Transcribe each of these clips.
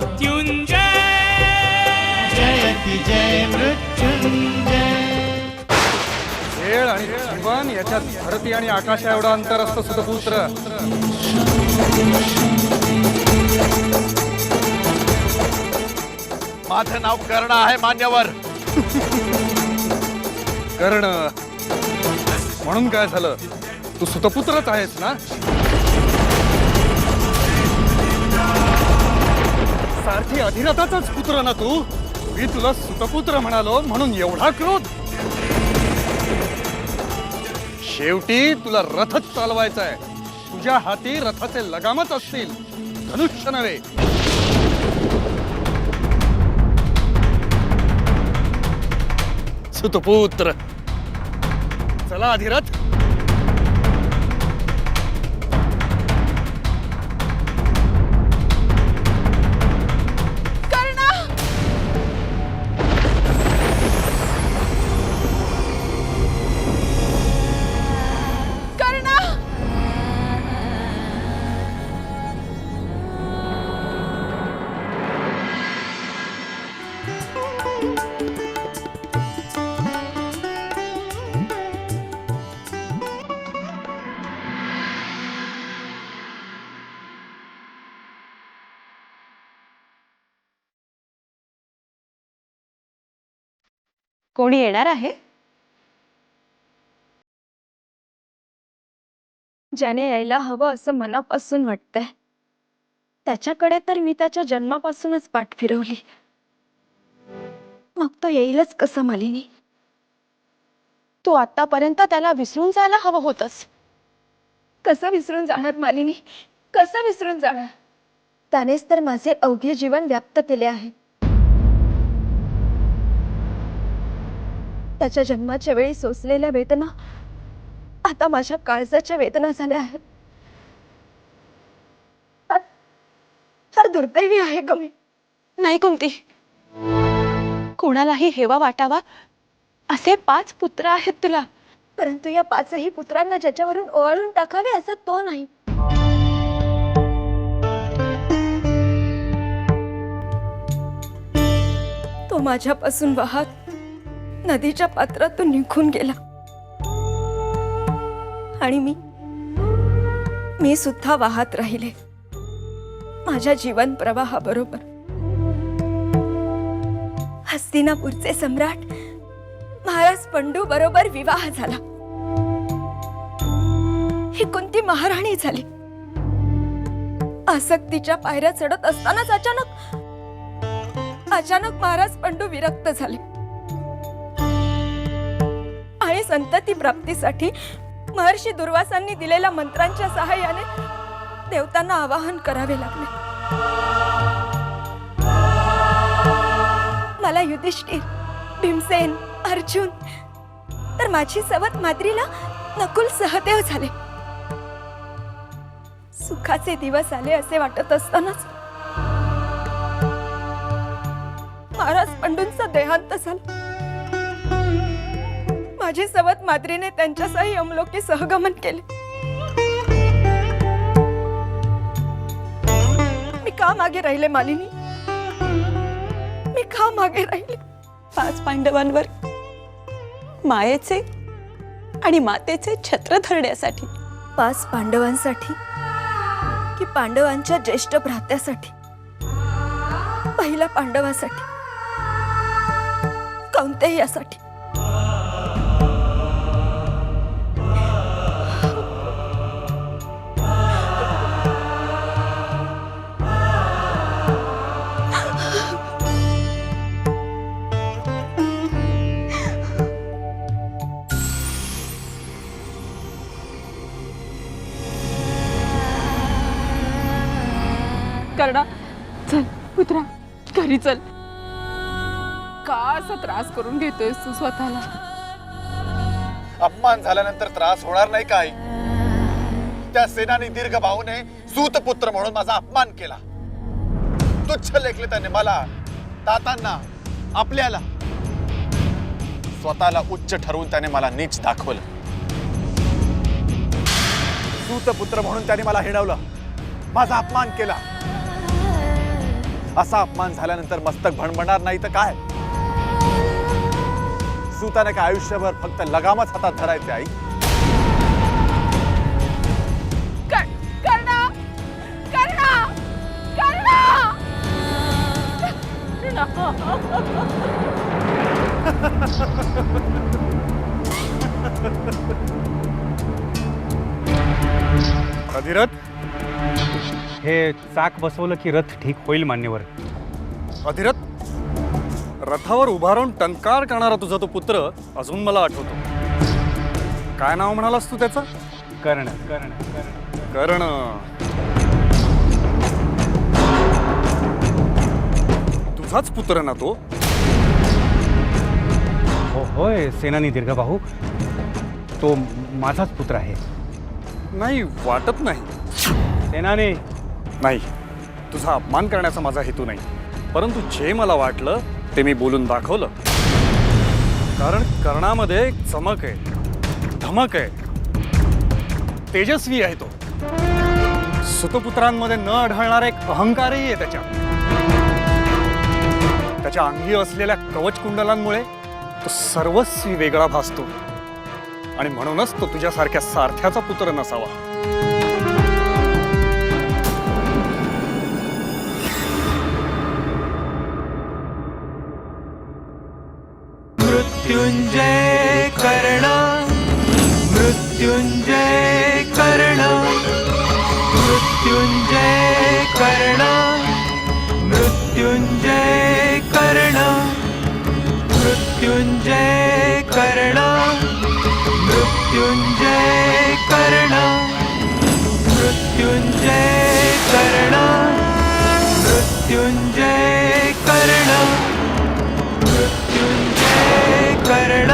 मृत्युंजय जयति जय मृत्युंजय। वेळ आणि जीवन याच्यात धरती आणि आकाशा एवढं अंतर असतं सुतपुत्र। माझं नाव कर्ण आहे मान्यवर। कर्ण म्हणून काय झालं, तू सुतपुत्रच आहेस ना? सारथी अधिरथाचाच पुत्र ना तू? मी तुला सुतपुत्र म्हणालो म्हणून एवढा क्रोध? शेवटी तुला रथच चालवायचा आहे। तुझ्या हाती रथाचे लगामच असतील, धनुष्य नव्हे। सुतपुत्र चला अधिरथ। कोणी येणार आहे? ज्याने यायला हवं असं मनापासून वाटतंय, त्याच्याकडे तर मी त्याच्या जन्मापासूनच पाठ फिरवली, मग तो येईलच कसं मालिनी? तू आतापर्यंत त्याला विसरून जायला हवं होतंस। कसं विसरून जाणार मालिनी, कसं विसरून जाणार? त्यानेच तर माझे अवघे जीवन व्याप्त केले आहे। त्याच्या जन्माच्या वेळी सोसलेल्या वेदना आता माझ्या काळजाच्या वेदना झाल्या आहेत। फार दुर्दैवी आहे ग मी। नाही कुंती, कोणालाही हेवा वाटावा असे 5 पुत्र आहेत तुला, परंतु या 5ही पुत्रांना ज्याच्यावरून ओवाळून टाकावे असं तो नाही। तो माझ्यापासून वाहत नदीच्या पात्रातून निघून गेला आणि मी सुद्धा वाहत राहिले माझ्या जीवन प्रवाहाबरोबर। हस्तिनापूरचे सम्राट महाराज पंडू बरोबर विवाह झाला। ही कुंती महाराणी झाली। आसक्तीच्या पायऱ्या चढत असतानाच अचानक महाराज पंडू विरक्त झाले आणि संतती प्राप्तीसाठी महर्षी दुर्वासांनी दिलेल्या मंत्रांच्या सहाय्याने देवतांना आवाहन करावे लागले। मला युधिष्ठिर, भीमसेन, अर्जुन तर माझी सवत माद्रीला नकुल सहदेव झाले। सुखाचे दिवस आले असे वाटत असतानाच महाराज पंडूंचा देहांत झाला। माझी सवत माद्रीने त्यांच्यासह यमलोकी सहगमन केले। मी का मागे राहिले मालिनी? मी का मागे राहिले? 5 पांडवांवर मायेचे आणि मातेचे छत्र धरण्यासाठी। 5 पांडवांसाठी की पांडवांच्या ज्येष्ठ भ्रात्यासाठी? पहिल्या पांडवासाठी, कौंतेयासाठी। कर्णा, चल पुत्रा, घरी चल। का असा त्रास करून घेतोयस तू स्वतःला? अपमान झाल्यानंतर त्रास होणार नाही काय? त्या सेनानी दीर्घ भाऊने सूतपुत्र म्हणून माझा अपमान केला। तुच्छ लेखले त्याने मला, तातांना, आपल्याला। स्वतःला उच्च ठरवून त्याने मला नीच दाखवलं। सूतपुत्र म्हणून त्याने मला हिणवलं, माझा अपमान केला। असा अपमान झाल्यानंतर मस्तक भणभणार नाही तर काय? सूताने काय आयुष्यभर फक्त लगामच हातात धरायचे आई? कर्ण कर्ण कर्ण अधिरथ, हे चाक बसवलं की रथ ठीक होईल मान्यवर. अधिरथ, रथावर उभा राहून टंकार करणारा तुझा तो पुत्र अजून मला आठवतो. काय नाव म्हणालास तू त्याचं? कर्ण कर्ण कर्ण. कर्ण. तुझाच पुत्र ना तो? हो होय सेनानी दीर्घबाहू, तो माझाच पुत्र आहे. नाही, वाटत नाही. सेनानी, नाही, तुझा अपमान करण्याचा माझा हेतू नाही, परंतु जे मला वाटलं ते मी बोलून दाखवलं. कारण कर्णामध्ये एक चमक आहे, धमक आहे, तेजस्वी आहे तो. सुतपुत्रांमध्ये न आढळणारा एक अहंकारही आहे त्याच्या अंगी असलेल्या कवच कुंडलांमुळे तो सर्वस्वी वेगळा भासतो. आणि म्हणूनच तो तुझ्यासारख्या सारथ्याचा पुत्र नसावा. मृत्युंजय कर्ण, मृत्युंजय कर्ण, मृत्युंजय कर्ण, मृत्युंजय कर्ण, मृत्युंजय कर्ण, मृत्युंजय कर्ण, मृत्युंजय कर्ण, मृत्युंजय कर्ण, मृत्युंजय कर्ण.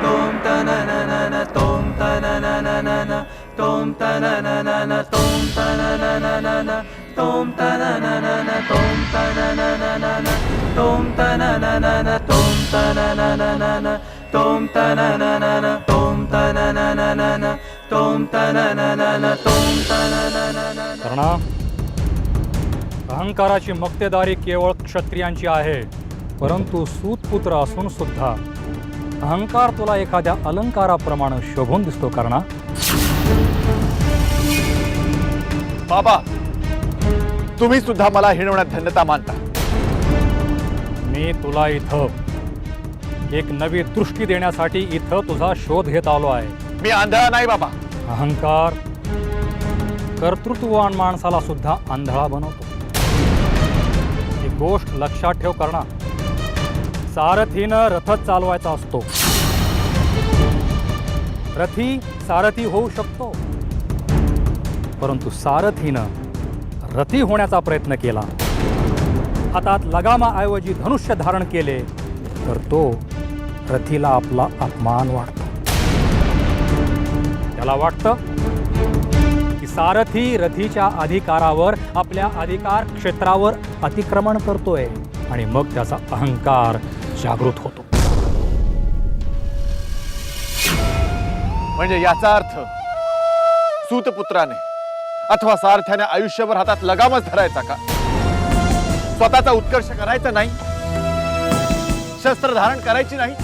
तोम तनननन तोम तनननन तोम तनननन तोम तनननन तोम तनननन तोम तनननन तोम तनननन तोम तनननन तोम तनननन तोम तनननन तोम तनननन तोम तनननन. कर्णा, अहंकाराची मक्तेदारी केवळ क्षत्रियांची आहे, परंतु सूतपुत्र असून सुद्धा अहंकार तुला एखाद्या अलंकाराप्रमाणे शोभून दिसतो. कर्णा, बाबा, तुम्ही सुद्धा मला हिणवण्यात धन्यता मानता. मी तुला इथं एक नवी दृष्टी देण्यासाठी इथं तुझा शोध घेत आलो आहे. मी आंधळा नाही बाबा. अहंकार कर्तृत्ववान माणसाला सुद्धा आंधळा बनवतो. ही गोष्ट लक्षात ठेव. कर्णा, सारथीनं रथ चालवायचा असतो. रथी सारथी होऊ शकतो, परंतु सारथीनं रथी होण्याचा प्रयत्न केला, हातात लगामाऐवजी धनुष्य धारण केले, तर तो रथीला आपला अपमान वाटतो. त्याला वाटतं की सारथी रथीच्या अधिकारावर, आपल्या अधिकार क्षेत्रावर अतिक्रमण करतोय, आणि मग त्याचा अहंकार जागृत होतो. म्हणजे याचा अर्थ सूतपुत्राने अथवा सारथ्याने आयुष्यभर हातात लगामच धरायचा का? स्वतःचा उत्कर्ष करायचा नाही, शस्त्र धारण करायची नाही?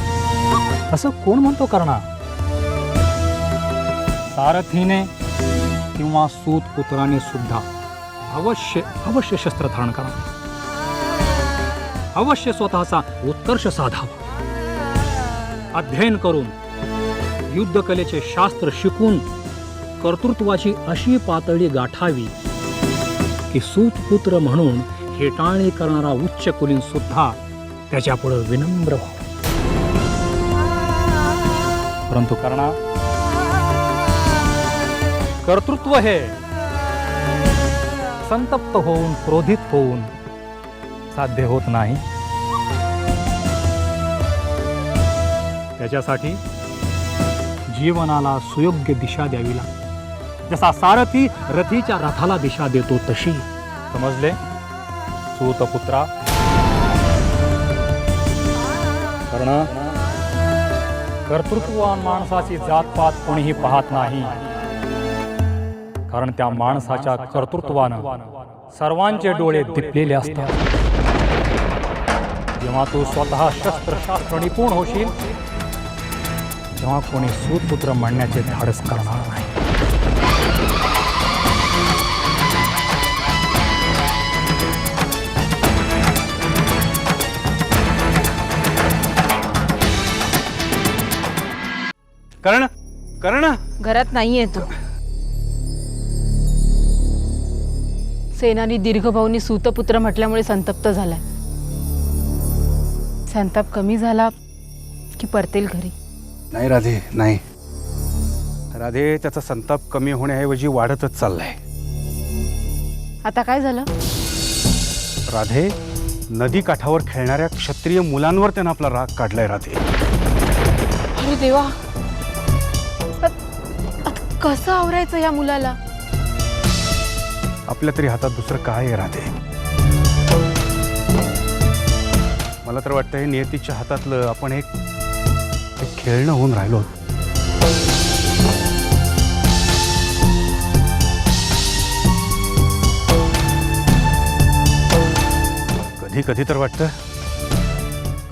असं कोण म्हणतो? कर्णा, सारथीने किंवा सूतपुत्राने सुद्धा अवश्य शस्त्र धारण करावे, अवश्य स्वतःचा उत्कर्ष साधावा, अध्ययन करून युद्धकलेचे शास्त्र शिकून कर्तृत्वाची अशी पातळी गाठावी की सूतपुत्र म्हणून हेटाळणी करणारा उच्च कुलीन सुद्धा त्याच्यापुढे विनम्र व्हावा. परंतु कर्णा, कर्तृत्व हे संतप्त होऊन, क्रोधित होऊन साध्य होत नाही. त्याच्यासाठी जीवनाला सुयोग्य दिशा द्यावी लागते. जसा सारथी रथीच्या रथाला दिशा देतो तशी. समजले सूतपुत्रा? कर्ण, कर्तृत्ववान माणसाची जातपात कोणीही पाहत नाही. कारण त्या माणसाच्या कर्तृत्वानं सर्वांचे डोळे दिपलेले असतात. जेव्हा तू स्वतः शस्त्रशास्त्र निपुण होशील तेव्हा कोणी सूतपुत्र म्हणण्याचे धाडस करणार नाही. कर्ण कर्ण घरात नाहीये तो. सेनानी दीर्घभाऊनी सूतपुत्र म्हटल्यामुळे संतप्त झालाय. संताप कमी झाला की परतेल घरी. नाही राधे, नाही राधे, त्याचा संताप कमी होण्याऐवजी वाढतच चाललाय. आता काय झालं? राधे, नदी काठावर खेळणाऱ्या क्षत्रिय मुलांवर त्यानं आपला राग काढलाय. राधे, अरे देवा, कसं आवरायचं या मुलाला? आपल्या तरी हातात दुसरं काय आहे राधे? मला तर वाटतंय नियतीच्या हातातलं आपण एक खेळणं होऊन राहिलो. कधी कधी तर वाटतं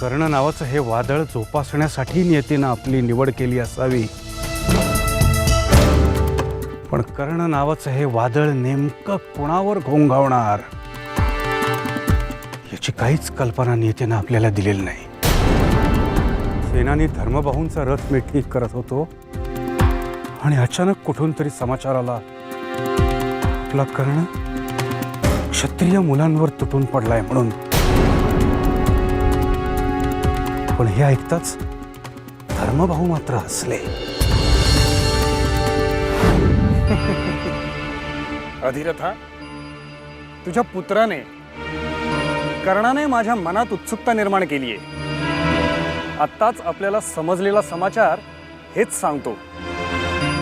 कर्ण नावाचं हे वादळ जोपासण्यासाठी नियतीनं आपली निवड केली असावी. पण कर्ण नावाचं हे वादळ नेमकं कुणावर घोंघावणार याची काहीच कल्पना नियतीनं आपल्याला दिलेली नाही. सेनानी धर्मबाहूंचा रथ मी ठीक करत होतो आणि अचानक कुठून तरी समाचार आला आपला कर्ण क्षत्रिय मुलांवर तुटून पडलाय म्हणून. पण हे ऐकताच धर्मबाहू मात्र हसले. अधिरथा, तुझ्या पुत्राने कर्णाने माझ्या मनात उत्सुकता निर्माण केली आहे. आत्ताच आपल्याला समजलेला समाचार हेच सांगतो.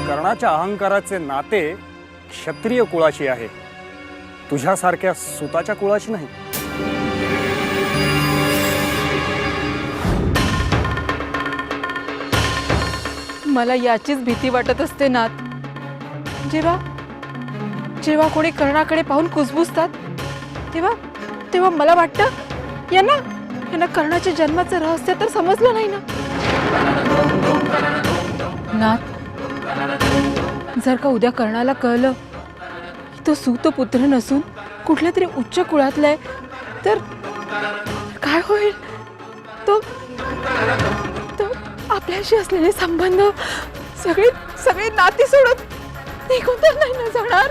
कर्णाच्या अहंकाराचे नाते क्षत्रिय कुळाशी आहे, तुझ्यासारख्या सुताच्या कुळाशी नाही. मला याचीच भीती वाटत असते नाथ. जेव्हा जेव्हा कोणी कर्णाकडे पाहून कुजबुजतात तेव्हा तेव्हा मला वाटतं यांना कर्णाच्या जन्माचं रहस्य तर समजलं नाही ना. नाथ, जर का उद्या कर्णाला कळलं की तो सूतपुत्र नसून कुठल्या तरी उच्च कुळातला आहे तर काय होईल? तो आपल्याशी असलेले संबंध सगळे नाती सोडत निघून तर नाही ना जाणार.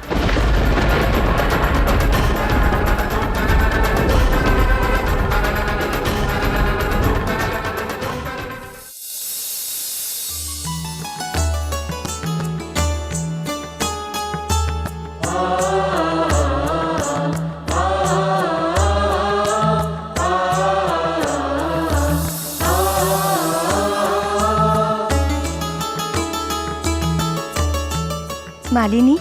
मालिनी,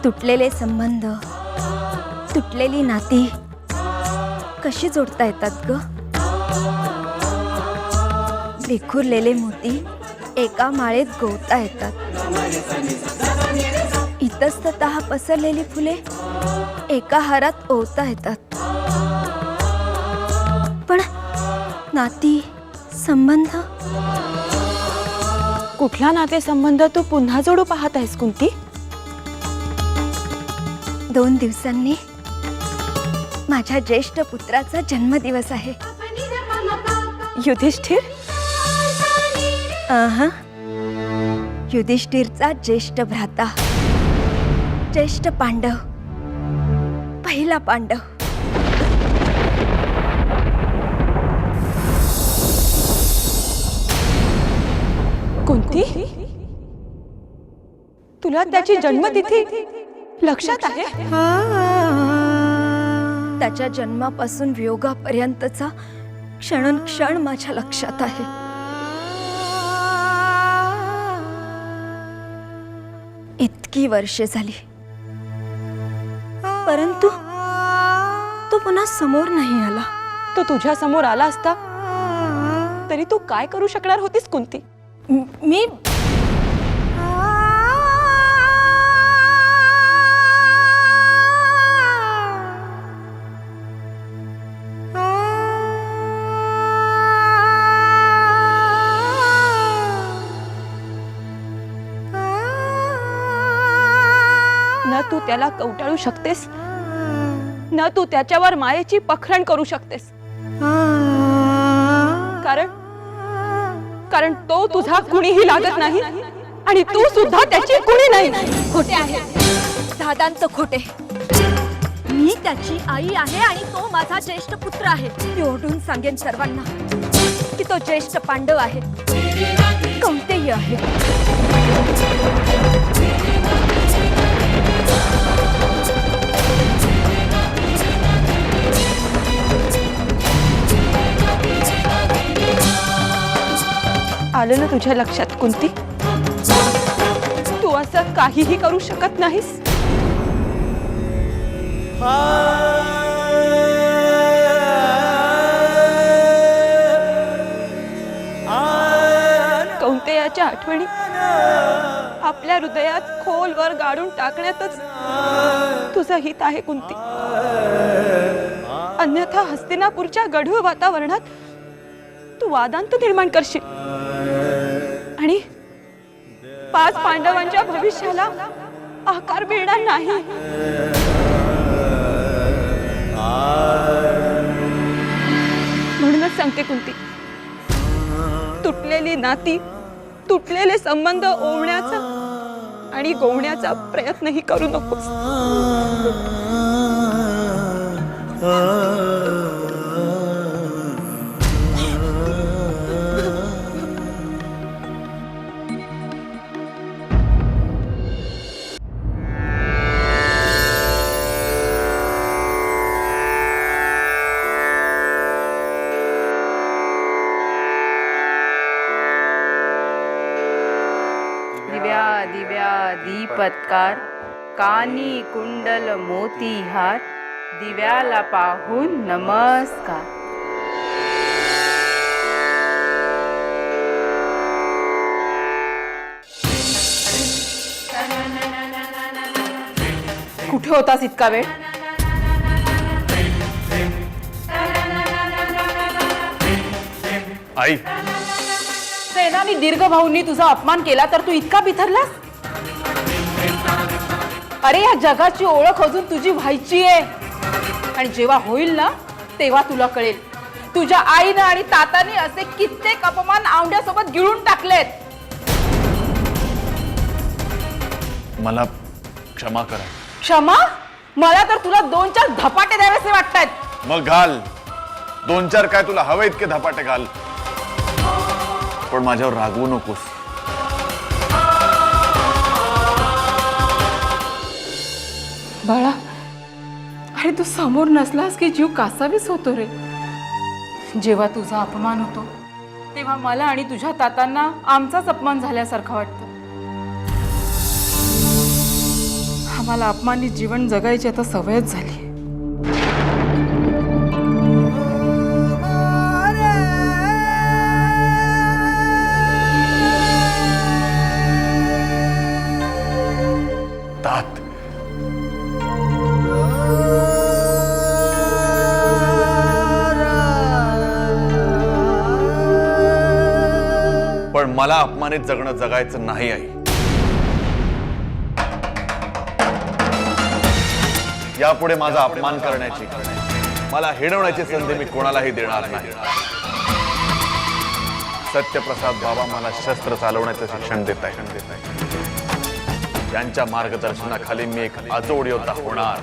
तुटलेले संबंध, तुटलेली नाती कशी जोडता येतात ग? विखुरलेले मोती एका माळेत गोवता येतात. इतस्ततः पसरलेली फुले एका हारात ओवता येतात. पण नाती, संबंध, कुठला नातेसंबंध तू पुन्हा जोडू पाहत आहेस कुंती? 2 दिवसांनी माझ्या ज्येष्ठ पुत्राचा जन्मदिवस आहे. युधिष्ठिर? युधिष्ठिरचा ज्येष्ठ भ्राता, ज्येष्ठ पांडव, पहिला पांडव. कुंती, तुला त्याची जन्मतिथी लक्षात आहे? त्याच्या जन्मापासून वियोगापर्यंतचा क्षणोक्षण माझ्या लक्षात आहे. इतकी वर्षे झाली परंतु तो पुन्हा समोर नाही आला. तो तुझ्या समोर आला असता तरी तू काय करू शकणार होतीस कुंती? मी तू त्याला कवटाळू शकतेस, न तू त्याच्यावर मायेची पखरण करू शकतेस. कारण तो तुझा कुणीही लागत नाही आणि तू सुद्धा त्याची कुणी नाही. खोटे आहे दादांत खोटे. मी त्याची आई आहे आणि तो माझा ज्येष्ठ पुत्र आहे. मी ओरडून सांगेन सर्वांना की तो ज्येष्ठ पांडव आहे, कौंतेय आहे. आलं ना तुझ्या लक्षात कुंती? तू असं काहीही करू शकत नाहीस. कौंतेयाच्या आठवणी आपल्या हृदयात खोलवर गाडून टाकण्यातच तुझं हित आहे कुंती. अन्यथा हस्तिनापूरच्या गढूळ वातावरणात तू वादांत निर्माण करशील आणि 5 पांडवांच्या भविष्याला आकार मिळणार नाही. म्हणूनच सांगते कुंती, तुटलेली नाती, तुटलेले संबंध ओवण्याचा आणि गोवण्याचा प्रयत्नही करू नकोस. दिव्या दिव्या दीपत्कार, कानी कुंडल मोतीहार, दिव्याला पाहून नमस्कार. कुठे होतास इतका वेळ? आई, सेनानी दीर्घ भाऊंनी तुझा अपमान केला तर तू इतका बिथरलास? अरे या जगाची ओळख अजून तुझी व्हायची आहे आणि जेव्हा होईल ना तेव्हा तुला कळेल. तुझ्या आईनं आणि तातानी असे कित्येक अपमान आवड्यासोबत गिळून टाकलेत. मला क्षमा करा. क्षमा? मला तर तुला 2-4 धपाटे द्यावेसे वाटतायत. मग घाल 2-4 काय तुला हवे इतके धपाटे घाल, पण माझ्यावर रागवू नकोस. बाळा, अरे तू समोर नसलास की जीव कासावीस होतो रे. जेव्हा तुझा अपमान होतो तेव्हा मला आणि तुझ्या तातांना आमचाच अपमान झाल्यासारखा वाटतं. आम्हाला अपमानित जीवन जगायची आता सवयच झाली. तात, पण मला अपमानित जगणं जगायचं नाही आई. यापुढे माझा अपमान करण्याची, मला हिणवण्याची संधी मी कोणालाही देणार नाही. सत्यप्रसाद बाबा मला शस्त्र चालवण्याचं शिक्षण देत आहेत. त्यांच्या मार्गदर्शनाखाली मी एक अजोड योद्धा होणार.